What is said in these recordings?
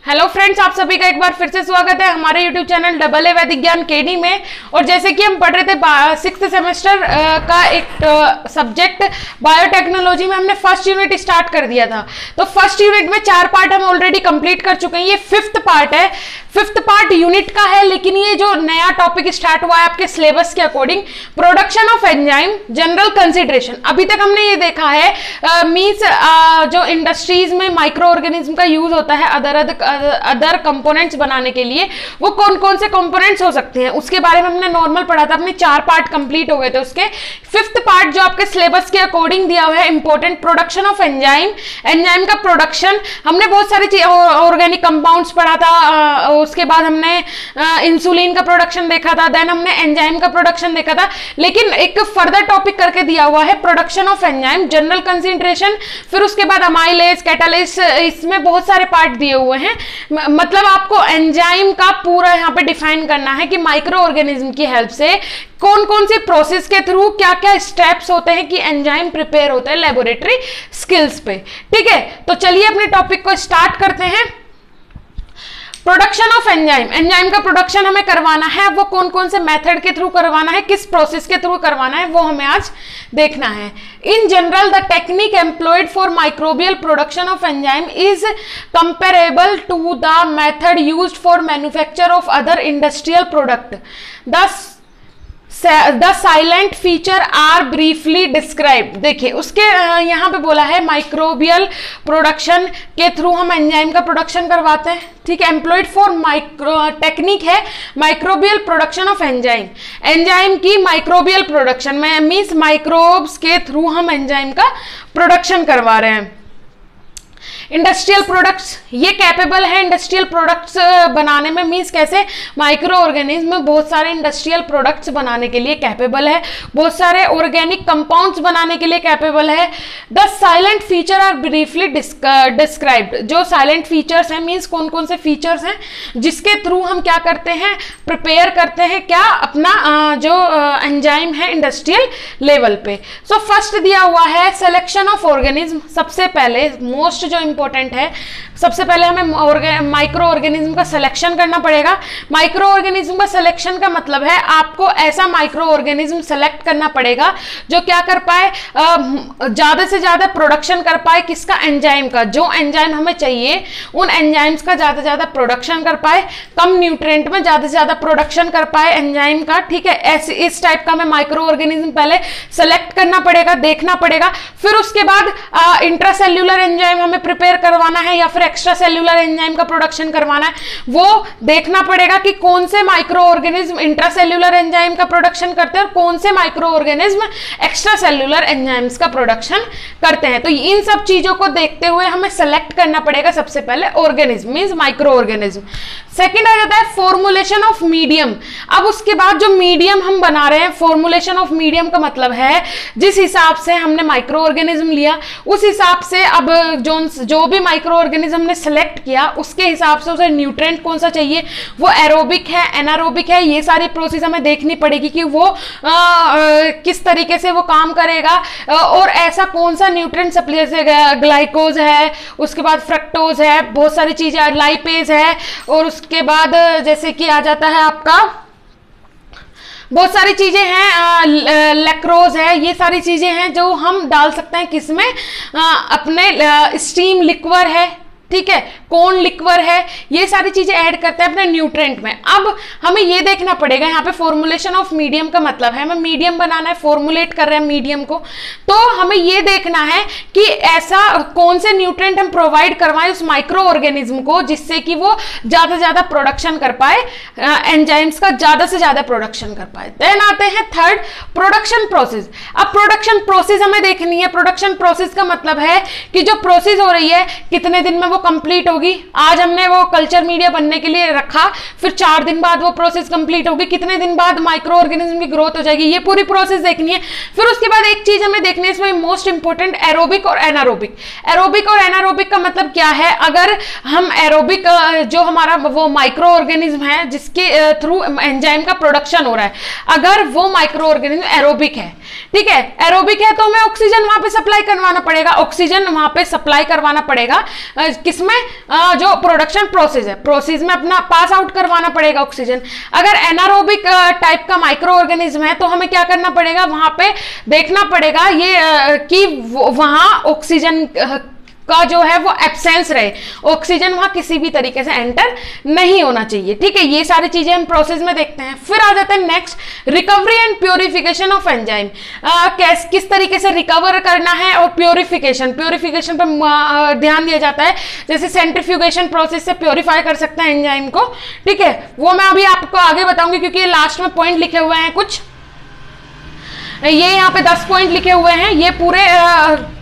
Hello friends, आप सभी का एक बार फिर से स्वागत है हमारे यूट्यूब चैनल डबल ए वैदिक ज्ञान केडी में। और जैसे कि हम पढ़ रहे थे 6th सेमेस्टर का एक सब्जेक्ट बायोटेक्नोलॉजी में, हमने फर्स्ट यूनिट स्टार्ट कर दिया था। तो फर्स्ट यूनिट में 4 पार्ट हम ऑलरेडी कंप्लीट कर चुके हैं। ये 5th पार्ट है, 5th पार्ट यूनिट का है। लेकिन ये जो नया टॉपिक स्टार्ट हुआ है आपके सिलेबस के according, production of enzyme general consideration. अभी तक हमने ये देखा है मींस जो इंडस्ट्रीज में माइक्रो ऑर्गेनिज्म का यूज होता है अदर कंपोनेंट्स बनाने के लिए, वो कौन कौन से कंपोनेंट्स हो सकते हैं उसके बारे में हमने नॉर्मल पढ़ा था। अपने 4 पार्ट कंप्लीट हो गए थे उसके। 5th पार्ट जो आपके सिलेबस के अकॉर्डिंग दिया हुआ है, important production of enzyme. Enzyme का प्रोडक्शन, हमने बहुत सारी ऑर्गेनिक कंपाउंड्स पढ़ा था। उसके बाद हमने इंसुलिन का प्रोडक्शन देखा था, देन हमने एंजाइम का प्रोडक्शन देखा था। लेकिन एक फर्दर टॉपिक करके दिया हुआ है production of enzyme general concentration, फिर उसके बाद अमाइलेज, कैटालिस, इसमें बहुत सारे पार्ट दिए हुए हैं। मतलब आपको एंजाइम का पूरा यहाँ पे डिफाइन करना है कि माइक्रो ऑर्गेनिज्म की हेल्प से कौन कौन सी प्रोसेस के थ्रू क्या क्या स्टेप्स होते हैं कि एंजाइम प्रिपेयर होते हैं लेबोरेटरी स्किल्स पे। ठीक है, तो चलिए अपने टॉपिक को स्टार्ट करते हैं। प्रोडक्शन ऑफ एंजाइम, एंजाइम का प्रोडक्शन हमें करवाना है। वो कौन कौन से मेथड के थ्रू करवाना है, किस प्रोसेस के थ्रू करवाना है, वो हमें आज देखना है। In general the technique employed for microbial production of enzyme is comparable to the method used for manufacture of other industrial product. The silent feature are briefly describe. देखिए उसके यहाँ पे बोला है माइक्रोबियल प्रोडक्शन के थ्रू हम enzyme का production करवाते हैं। ठीक है, एम्प्लॉयड फॉर टेक्निक है microbial production of enzyme. Enzyme की माइक्रोबियल प्रोडक्शन में मीन्स माइक्रोब्स के थ्रू हम एंजाइम का प्रोडक्शन करवा रहे हैं। इंडस्ट्रियल प्रोडक्ट्स, ये कैपेबल है इंडस्ट्रियल प्रोडक्ट्स बनाने में। मींस कैसे, माइक्रो ऑर्गेनिज्म बहुत सारे इंडस्ट्रियल प्रोडक्ट्स बनाने के लिए कैपेबल है, बहुत सारे ऑर्गेनिक कंपाउंड्स बनाने के लिए कैपेबल है। The silent feature are briefly described. जो साइलेंट फीचर्स हैं मींस कौन कौन से फीचर्स हैं जिसके थ्रू हम क्या करते हैं, प्रिपेयर करते हैं क्या अपना जो एंजाइम है इंडस्ट्रियल लेवल पे। सो फर्स्ट दिया हुआ है सिलेक्शन ऑफ ऑर्गेनिज्म। सबसे पहले मोस्ट जो इंपॉर्टेंट है, सबसे पहले हमें माइक्रो ऑर्गेनिज्म का सिलेक्शन करना पड़ेगा। माइक्रो ऑर्गेनिज्म का सिलेक्शन का मतलब है आपको ऐसा माइक्रो ऑर्गेनिज्म सेलेक्ट करना पड़ेगा जो क्या कर पाए, ज्यादा से ज्यादा प्रोडक्शन कर पाए किसका, एंजाइम का। जो एंजाइम हमें चाहिए उन एंजाइम्स का ज्यादा से ज्यादा प्रोडक्शन कर पाए, कम न्यूट्रिएंट में ज्यादा से ज्यादा प्रोडक्शन कर पाए एंजाइम का। ठीक है, ऐसे इस टाइप का हमें माइक्रो ऑर्गेनिज्म पहले सेलेक्ट करना पड़ेगा, देखना पड़ेगा। फिर उसके बाद इंट्रासेल्यूलर एंजाइम हमें प्रिपेयर करवाना है या फिर एक्स्ट्रा सेल्यूलर एंजाइम का प्रोडक्शन करवाना है, वो देखना पड़ेगा कि कौन से माइक्रो ऑर्गेनिज्म इंट्रासेल्यूलर एंजाइम का प्रोडक्शन करते हैं और कौन से micro organism extra cellular enzymes का प्रोडक्शन करते हैं। तो इन सब चीजों को देखते हुए हमें सेलेक्ट करना पड़ेगा सबसे पहले organism means micro organism. Second आ जाता है फॉर्मुलेशन ऑफ मीडियम। अब उसके बाद जो मीडियम हम बना रहे हैं, फॉर्मुलेशन ऑफ मीडियम का मतलब है जिस हिसाब से हमने माइक्रो ऑर्गेनिज्म लिया उस हिसाब से अब जो भी माइक्रो ऑर्गेनिज्म ने सेलेक्ट किया उसके हिसाब से उसे न्यूट्रिएंट कौन सा चाहिए, वो एरोबिक है, एनारोबिक है, ये सारी प्रोसेस हमें देखनी पड़ेगी कि वो किस तरीके से वो काम करेगा। और ऐसा कौन सा न्यूट्रिएंट सप्लाई, जैसे ग्लाइकोज है, उसके बाद फ्रक्टोज है, बहुत सारी चीजें, लाइपेज है, और उसके बाद जैसे कि आ जाता है आपका बहुत सारी चीजें हैं, लैक्रोज है, ये सारी चीजें हैं जो हम डाल सकते हैं किसमें, अपने स्टीम लिक्वर है, ठीक है, कौन लिक्वर है, ये सारी चीजें ऐड करते हैं अपने न्यूट्रिएंट में। अब हमें ये देखना पड़ेगा यहाँ पे फॉर्मुलेशन ऑफ मीडियम का मतलब है हमें मीडियम बनाना है, फॉर्मुलेट कर रहे हैं मीडियम को, तो हमें ये देखना है कि ऐसा कौन से न्यूट्रिएंट हम प्रोवाइड करवाएं उस माइक्रो ऑर्गेनिज्म को जिससे कि वो ज्यादा से ज्यादा प्रोडक्शन कर पाए, एंजाइम्स का ज्यादा से ज्यादा प्रोडक्शन कर पाए। देन आते हैं थर्ड, प्रोडक्शन प्रोसेस। अब प्रोडक्शन प्रोसेस हमें देखनी है। प्रोडक्शन प्रोसेस का मतलब है कि जो प्रोसेस हो रही है कितने दिन में वो कंप्लीट होगी। आज हमने वो कल्चर मीडिया बनने के लिए रखा, फिर 4 दिन बाद वो प्रोसेस कंप्लीट होगी, कितने दिन बाद माइक्रो ऑर्गेनिज्म की ग्रोथ हो जाएगी, ये पूरी प्रोसेस देखनी है। फिर उसके बाद एक चीज हमें देखनी है इसमें मोस्ट इंपोर्टेंट, एरोबिक और एनारोबिक। एरोबिक और एनारोबिक का मतलब क्या है, अगर हम एरोबिक जो हमारा वो माइक्रो ऑर्गेनिज्म है जिसके थ्रू एंजाइम का प्रोडक्शन हो रहा है, अगर वो माइक्रो ऑर्गेनिज्म एरोबिक है, ठीक है, एरोबिक है तो हमें ऑक्सीजन वहां पे सप्लाई करवाना पड़ेगा, ऑक्सीजन वहां पे सप्लाई करवाना पड़ेगा किसमें, जो प्रोडक्शन प्रोसेस है, प्रोसेस में अपना पास आउट करवाना पड़ेगा ऑक्सीजन। अगर एनारोबिक टाइप का माइक्रो ऑर्गेनिज्म है तो हमें क्या करना पड़ेगा, वहां पे देखना पड़ेगा ये कि वहां ऑक्सीजन का जो है वो एब्सेंस रहे, ऑक्सीजन वहां किसी भी तरीके से एंटर नहीं होना चाहिए। ठीक है, ये सारी चीजें हम प्रोसेस में देखते हैं। फिर आ जाते हैं next, recovery and purification of enzyme. किस तरीके से रिकवर करना है और प्योरिफिकेशन पर ध्यान दिया जाता है। जैसे सेंट्रीफ्यूगेशन प्रोसेस से प्योरीफाई कर सकते हैं एंजाइम को। ठीक है, वो मैं अभी आपको आगे बताऊंगी क्योंकि ये लास्ट में पॉइंट लिखे हुए हैं कुछ, ये यहाँ पे 10 पॉइंट लिखे हुए हैं। ये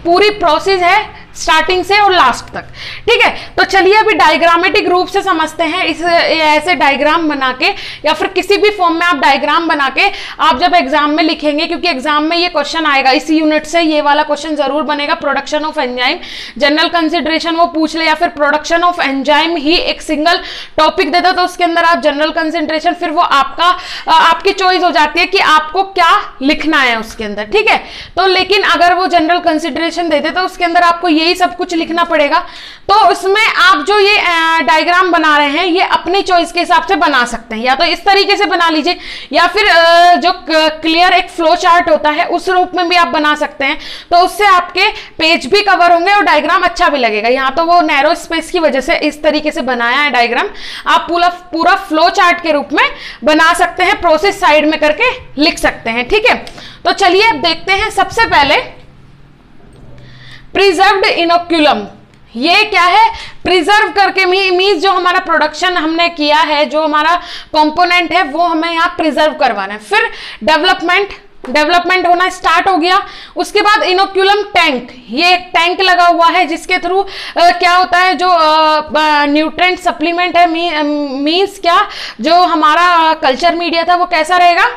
पूरी प्रोसेस है स्टार्टिंग से और लास्ट तक। ठीक है, तो चलिए अभी डायग्रामेटिक रूप से समझते हैं। इस ऐसे डायग्राम बना के या फिर किसी भी फॉर्म में आप डायग्राम बना के आप जब एग्जाम में लिखेंगे, क्योंकि एग्जाम में ये क्वेश्चन आएगा, इसी यूनिट से ये वाला क्वेश्चन जरूर बनेगा, production of enzyme. General consideration वो पूछ ले या फिर प्रोडक्शन ऑफ एंजाइम ही एक सिंगल टॉपिक देता तो उसके अंदर आप जनरल कंसिडरेशन, फिर वो आपकी चॉइस हो जाती है कि आपको क्या लिखना है उसके अंदर। ठीक है, तो लेकिन अगर वो जनरल कंसिडरेशन देते तो उसके अंदर आपको यही सब कुछ लिखना पड़ेगा। तो उसमें आप जो ये डायग्राम बना रहे हैं ये अपनी चॉइस के हिसाब से बना सकते हैं, या तो इस तरीके से बना लीजिए या फिर जो क्लियर एक फ्लो चार्ट होता है उस रूप में भी आप बना सकते हैं। तो उससे आपके पेज भी कवर होंगे और डायग्राम अच्छा भी लगेगा। यहाँ तो वो नैरो स्पेस की वजह से इस तरीके से बनाया है डायग्राम, आप पूरा फ्लो चार्ट के रूप में बना सकते हैं, प्रोसेस साइड में करके लिख सकते हैं। ठीक है, तो चलिए अब देखते हैं। सबसे पहले प्रिजर्व्ड इनोक्यूलम, ये क्या है, प्रिजर्व करके मीन्स जो हमारा प्रोडक्शन हमने किया है, जो हमारा कंपोनेंट है वो हमें यहाँ प्रिजर्व करवाना है। फिर डेवलपमेंट होना स्टार्ट हो गया। उसके बाद इनोक्यूलम टैंक, ये एक टैंक लगा हुआ है जिसके थ्रू क्या होता है, जो न्यूट्रिएंट सप्लीमेंट है, मीन्स क्या, जो हमारा कल्चर मीडिया था वो कैसा रहेगा,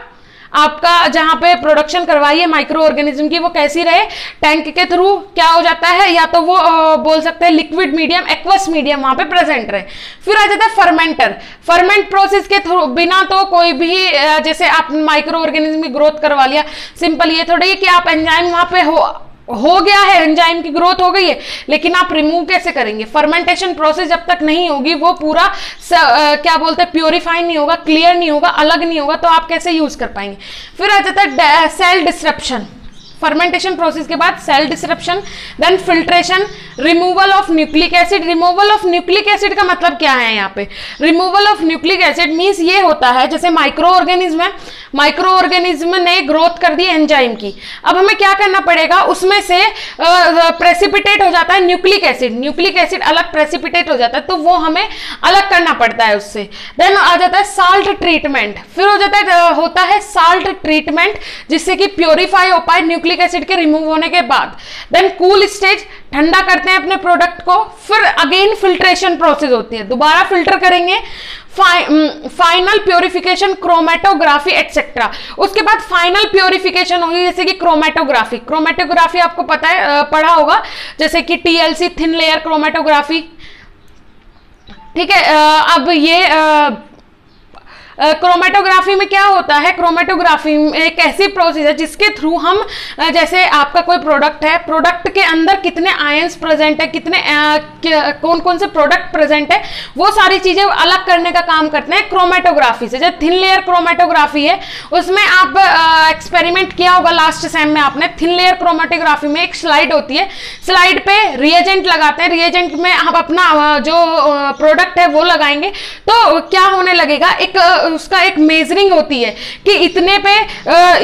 आपका जहां पे प्रोडक्शन करवाई है माइक्रो ऑर्गेनिज्म की वो कैसी रहे, टैंक के थ्रू क्या हो जाता है, या तो वो बोल सकते हैं लिक्विड मीडियम, एक्वस मीडियम वहां पे प्रेजेंट रहे। फिर आ जाता है फर्मेंटर। फर्मेंट प्रोसेस के थ्रू बिना तो कोई भी जैसे आप माइक्रो ऑर्गेनिज्म की ग्रोथ करवा लिया, सिंपल ये थोड़ी है कि आप एंजाइम वहां पे हो गया है, एंजाइम की ग्रोथ हो गई है, लेकिन आप रिमूव कैसे करेंगे। फर्मेंटेशन प्रोसेस जब तक नहीं होगी वो पूरा क्या बोलते हैं, प्योरीफाई नहीं होगा, क्लियर नहीं होगा, अलग नहीं होगा, तो आप कैसे यूज कर पाएंगे। फिर आ जाता है सेल डिसरप्शन। फर्मेंटेशन प्रोसेस के बाद cell disruption, then filtration, removal of nucleic acid. Removal of nucleic acid का मतलब क्या है, यहाँ पे removal of nucleic acid means ये होता है जैसे माइक्रो ऑर्गेनिज्म है, माइक्रो ऑर्गेनिज्म ने ग्रोथ कर दी एंजाइम की, अब हमें क्या करना पड़ेगा, उसमें से प्रेसिपिटेट हो जाता है न्यूक्लिक एसिड, न्यूक्लिक एसिड अलग प्रेसिपिटेट हो जाता है, तो वो हमें अलग करना पड़ता है उससे। देन आ जाता है साल्ट ट्रीटमेंट। फिर होता है साल्ट ट्रीटमेंट जिससे कि प्योरीफाई हो पाए न्यूक्लिक एसिड के रिमूव होने के बाद। देन कूल स्टेज, ठंडा करते हैं अपने प्रोडक्ट को। फिर अगेन फिल्ट्रेशन प्रोसेस होती है, दोबारा फिल्टर करेंगे। Final purification, chromatography etcetera. उसके बाद फाइनल प्योरिफिकेशन होगी जैसे कि क्रोमेटोग्राफी। क्रोमेटोग्राफी आपको पता है, पढ़ा होगा, जैसे कि TLC, थिन लेयर क्रोमेटोग्राफी। ठीक है, अब ये क्रोमेटोग्राफी में क्या होता है, क्रोमेटोग्राफी एक ऐसी प्रोसेस है जिसके थ्रू हम जैसे आपका कोई प्रोडक्ट है, प्रोडक्ट के अंदर कितने आयंस प्रेजेंट है, कितने कौन कौन से प्रोडक्ट प्रेजेंट है, वो सारी चीजें अलग करने का काम करते हैं क्रोमेटोग्राफी से। जब थिन लेयर क्रोमेटोग्राफी है उसमें आप एक्सपेरिमेंट किया होगा लास्ट सेम में आपने। थिन लेयर क्रोमेटोग्राफी में एक स्लाइड होती है, स्लाइड पे रिएजेंट लगाते हैं, रिएजेंट में आप अपना जो प्रोडक्ट है वो लगाएंगे, तो क्या होने लगेगा, एक उसका एक मेजरिंग होती है कि इतने पे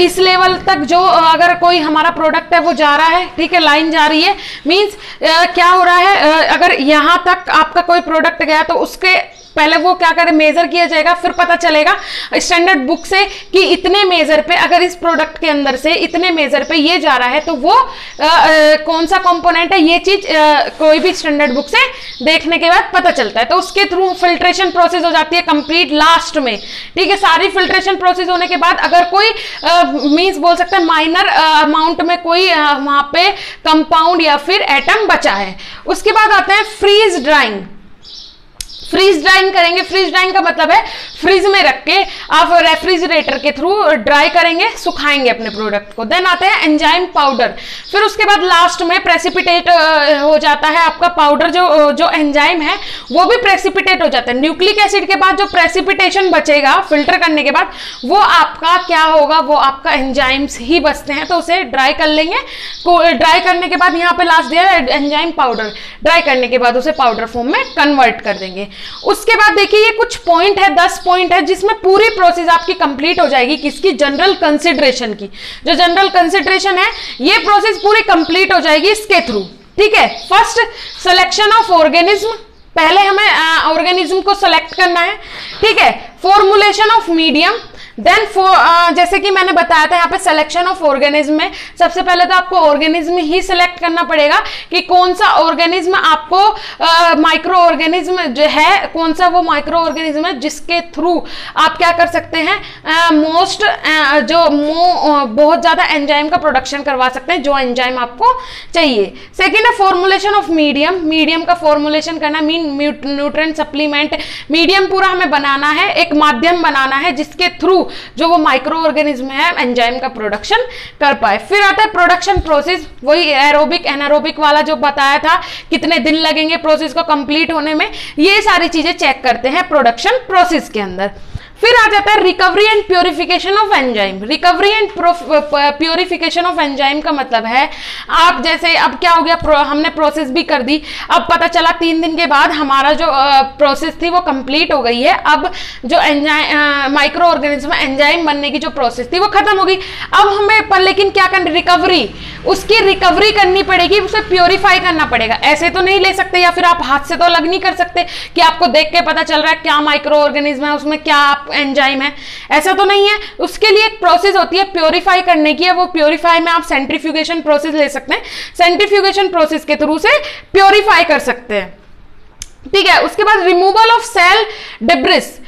इस लेवल तक जो अगर कोई हमारा प्रोडक्ट है वो जा रहा है, ठीक है, लाइन जा रही है, मींस क्या हो रहा है, अगर यहां तक आपका कोई प्रोडक्ट गया तो उसके पहले वो क्या करे, मेजर किया जाएगा, फिर पता चलेगा स्टैंडर्ड बुक से कि इतने मेजर पे, अगर इस प्रोडक्ट के अंदर से इतने मेजर पे ये जा रहा है तो वो कौन सा कंपोनेंट है, ये चीज कोई भी स्टैंडर्ड बुक से देखने के बाद पता चलता है। तो उसके थ्रू फिल्ट्रेशन प्रोसेस हो जाती है कंप्लीट लास्ट में। ठीक है, सारी फिल्ट्रेशन प्रोसेस होने के बाद अगर कोई मींस बोल सकते हैं माइनर अमाउंट में कोई वहां पे कंपाउंड या फिर एटम बचा है, उसके बाद आते हैं फ्रीज ड्राइंग। फ्रीज ड्राइंग करेंगे, फ्रीज ड्राइंग का मतलब है फ्रिज में रख के आप रेफ्रिजरेटर के थ्रू ड्राई करेंगे, सुखाएंगे अपने प्रोडक्ट को। देन आते हैं एंजाइम पाउडर। फिर उसके बाद लास्ट में प्रेसिपिटेट हो जाता है आपका पाउडर, जो एंजाइम है वो भी प्रेसिपिटेट हो जाता है। न्यूक्लिक एसिड के बाद जो प्रेसिपिटेशन बचेगा फिल्टर करने के बाद, वो आपका क्या होगा, वो आपका एंजाइम्स ही बचते हैं। तो उसे ड्राई कर लेंगे। ड्राई करने के बाद यहाँ पे लास्ट दिया है एंजाइम पाउडर, ड्राई करने के बाद उसे पाउडर फॉर्म में कन्वर्ट कर देंगे। उसके बाद देखिए ये कुछ पॉइंट है, 10 पॉइंट है, जिसमें पूरी प्रोसेस आपकी कंप्लीट हो जाएगी। किसकी? जनरल कंसिडरेशन की। जो जनरल कंसिडरेशन है ये प्रोसेस पूरी कंप्लीट हो जाएगी इसके थ्रू। ठीक है, फर्स्ट सिलेक्शन ऑफ ऑर्गेनिज्म, पहले हमें ऑर्गेनिज्म को सिलेक्ट करना है। ठीक है, फॉर्मुलेशन ऑफ मीडियम, देन जैसे कि मैंने बताया था यहाँ पे सिलेक्शन ऑफ ऑर्गेनिज्म में सबसे पहले तो आपको ऑर्गेनिज्म ही सिलेक्ट करना पड़ेगा कि कौन सा ऑर्गेनिज्म आपको माइक्रो ऑर्गेनिज्म जो है, कौन सा वो माइक्रो ऑर्गेनिज्म है जिसके थ्रू आप क्या कर सकते हैं, बहुत ज्यादा एंजाइम का प्रोडक्शन करवा सकते हैं, जो एंजाइम आपको चाहिए। सेकेंड है फॉर्मुलेशन ऑफ मीडियम, मीडियम का फॉर्मुलेशन करना, न्यूट्रिएंट सप्लीमेंट, मीडियम पूरा हमें बनाना है, एक माध्यम बनाना है जिसके थ्रू जो वो माइक्रो ऑर्गेनिज्म है एंजाइम का प्रोडक्शन कर पाए। फिर आता है प्रोडक्शन प्रोसेस, वही एरोबिक एनारोबिक वाला जो बताया था, कितने दिन लगेंगे प्रोसेस को कंप्लीट होने में, ये सारी चीजें चेक करते हैं प्रोडक्शन प्रोसेस के अंदर। फिर आ जाता है recovery and purification of enzyme. Recovery and purification of enzyme का मतलब है, आप जैसे अब क्या हो गया, हमने प्रोसेस भी कर दी, अब पता चला 3 दिन के बाद हमारा जो प्रोसेस थी वो कंप्लीट हो गई है, अब जो एंजाइम माइक्रो ऑर्गेनिज्म एंजाइम बनने की जो प्रोसेस थी वो खत्म हो गई। अब हमें पर लेकिन क्या करनी, रिकवरी, उसकी रिकवरी करनी पड़ेगी, उसे प्योरीफाई करना पड़ेगा। ऐसे तो नहीं ले सकते, या फिर आप हाथ से तो अलग नहीं कर सकते कि आपको देख के पता चल रहा है क्या माइक्रो ऑर्गेनिज्म है, उसमें क्या एंजाइम है, ऐसा तो नहीं है। उसके लिए एक प्रोसेस होती है प्योरीफाई करने की, वो प्योरीफाई में आप सेंट्रीफ्यूगेशन प्रोसेस ले सकते हैं, सेंट्रीफ्यूगेशन प्रोसेस के थ्रू से प्योरीफाई कर सकते हैं। ठीक है, उसके बाद removal of cell debris.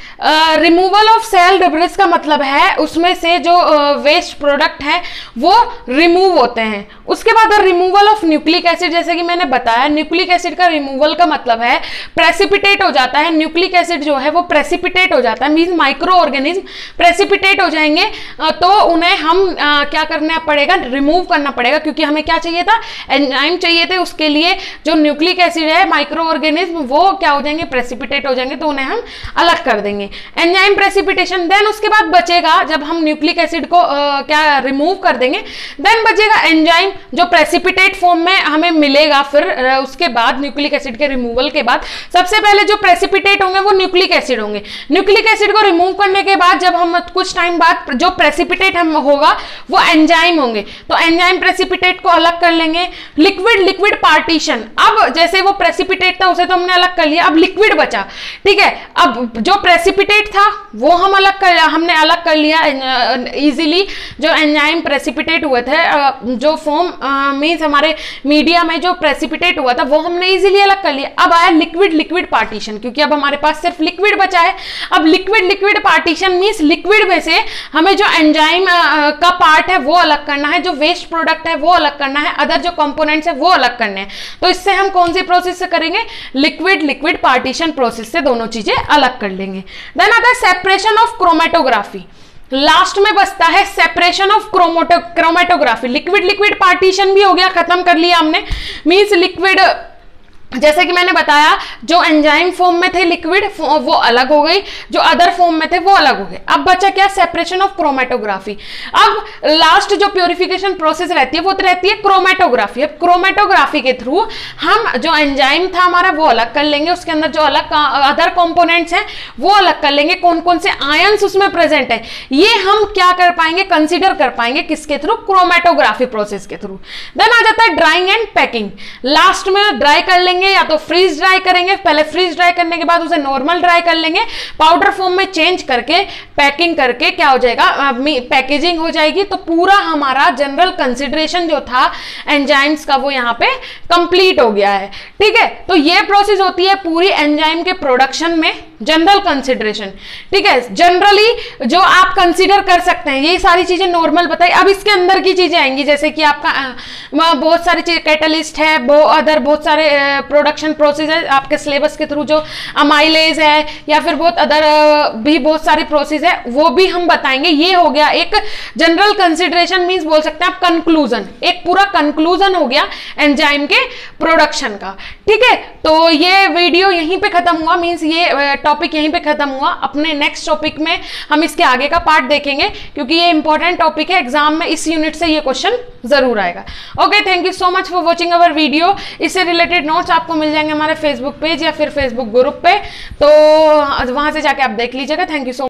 Removal of cell debris का मतलब है उसमें से जो वेस्ट प्रोडक्ट है वो रिमूव होते हैं। उसके बाद रिमूवल ऑफ न्यूक्लिक एसिड, जैसे कि मैंने बताया न्यूक्लिक एसिड का रिमूवल का मतलब है प्रेसिपिटेट हो जाता है। न्यूक्लिक एसिड जो है वो प्रेसिपिटेट हो जाता है, मींस माइक्रो ऑर्गेनिज्म प्रेसिपिटेट हो जाएंगे, तो उन्हें हम क्या करना पड़ेगा, रिमूव करना पड़ेगा, क्योंकि हमें क्या चाहिए था, एंजाइम चाहिए थे। उसके लिए जो न्यूक्लिक एसिड है माइक्रो ऑर्गेनिज्म वो क्या हो जाएंगे, प्रेसिपिटेट हो जाएंगे, तो उन्हें हम अलग कर देंगे, एंजाइम प्रेसिपिटेशन। देन उसके बाद बचेगा, जब हम न्यूक्लिक एसिड को क्या रिमूव कर देंगे, देन बचेगा एंजाइम जो प्रेसिपिटेट फॉर्म में हमें मिलेगा। फिर उसके बाद न्यूक्लिक एसिड के रिमूवल के बाद सबसे पहले जो प्रेसिपिटेट होंगे वो न्यूक्लिक एसिड होंगे। न्यूक्लिक एसिड को रिमूव करने के बाद जब हम कुछ टाइम बाद जो प्रेसिपिटेट हम होगा वो एंजाइम होंगे, तो एंजाइम प्रेसिपिटेट को अलग कर लेंगे। लिक्विड लिक्विड पार्टीशन, अब जैसे वो प्रेसिपिटेट था उसे तो हमने अलग कर लिया, अब लिक्विड बचा। ठीक है, अब जो प्रेसिपिटेट था वो हमने अलग कर लिया इजीली। जो एंजाइम प्रेसिपिटेट हुए थे, जो फॉर्म मींस हमारे मीडिया में जो प्रेसिपिटेट हुआ था वो हमने इजीली अलग कर लिया। अब आया लिक्विड लिक्विड पार्टीशन, क्योंकि अब हमारे पास सिर्फ लिक्विड बचा है। अब liquid liquid partition means liquid में से हमें जो एंजाइम का पार्ट है वो अलग करना है, जो वेस्ट प्रोडक्ट है वो अलग करना है, अदर जो कंपोनेंट्स है वो अलग करने हैं। तो इससे हम कौन सी प्रोसेस से करेंगे, लिक्विड लिक्विड पार्टीशन प्रोसेस से दोनों चीजें अलग कर लेंगे। देन आता है सेपरेशन ऑफ क्रोमेटोग्राफी। लास्ट में बचता है separation of chromatography. Liquid liquid partition भी हो गया, खत्म कर लिया हमने, मींस लिक्विड जैसे कि मैंने बताया जो एंजाइम फॉर्म में थे लिक्विड वो अलग हो गई, जो अदर फॉर्म में थे वो अलग हो गए। अब बचा क्या, सेपरेशन ऑफ क्रोमेटोग्राफी। अब लास्ट जो प्योरिफिकेशन प्रोसेस रहती है वो तो रहती है क्रोमेटोग्राफी। अब क्रोमेटोग्राफी के थ्रू हम जो एंजाइम था हमारा वो अलग कर लेंगे, उसके अंदर जो अलग अदर कंपोनेंट्स हैं वो अलग कर लेंगे, कौन कौन से आयंस उसमें प्रेजेंट है ये हम क्या कर पाएंगे, कंसिडर कर पाएंगे, किसके थ्रू, क्रोमेटोग्राफी प्रोसेस के थ्रू। देन आ जाता है ड्राइंग एंड पैकिंग। लास्ट में ड्राई कर लेंगे, या तो फ्रीज ड्राई करेंगे, पहले फ्रीज ड्राई करने के बाद उसे नॉर्मल ड्राई कर लेंगे, पाउडर फॉर्म में चेंज करके पैकिंग करके क्या हो जाएगा, पैकेजिंग हो जाएगी। तो पूरा हमारा जनरल कंसिडरेशन जो था एंजाइम्स का वो यहाँ पे कंप्लीट हो गया है। ठीक है, तो ये प्रोसेस होती है पूरी एंजाइम के प्रोडक्शन में, जनरल कंसिडरेशन, ठीक है, जनरली जो आप कंसीडर कर सकते हैं, ये सारी चीजें नॉर्मल बताई। अब इसके अंदर की चीजें आएंगी, जैसे कि आपका बहुत सारी चीजें, कैटलिस्ट है, बहुत सारे प्रोडक्शन प्रोसेस है आपके सिलेबस के थ्रू, जो अमाइलेज है या फिर बहुत सारी प्रोसेस है, वो भी हम बताएंगे। ये हो गया एक जनरल कंसिडरेशन, मींस बोल सकते हैं आप कंक्लूजन, एक पूरा कंक्लूजन हो गया एंजाइम के प्रोडक्शन का, ठीक है। तो ये वीडियो यहीं पे खत्म हुआ, मींस ये टॉपिक यहीं पे खत्म हुआ। अपने नेक्स्ट टॉपिक में हम इसके आगे का पार्ट देखेंगे, क्योंकि ये इंपॉर्टेंट टॉपिक है, एग्जाम में इस यूनिट से ये क्वेश्चन जरूर आएगा। Okay, thank you so much for watching our video. इससे रिलेटेड नोट्स आपको मिल जाएंगे हमारे फेसबुक पेज या फिर फेसबुक ग्रुप पे, तो वहां से जाके आप देख लीजिएगा। Thank you so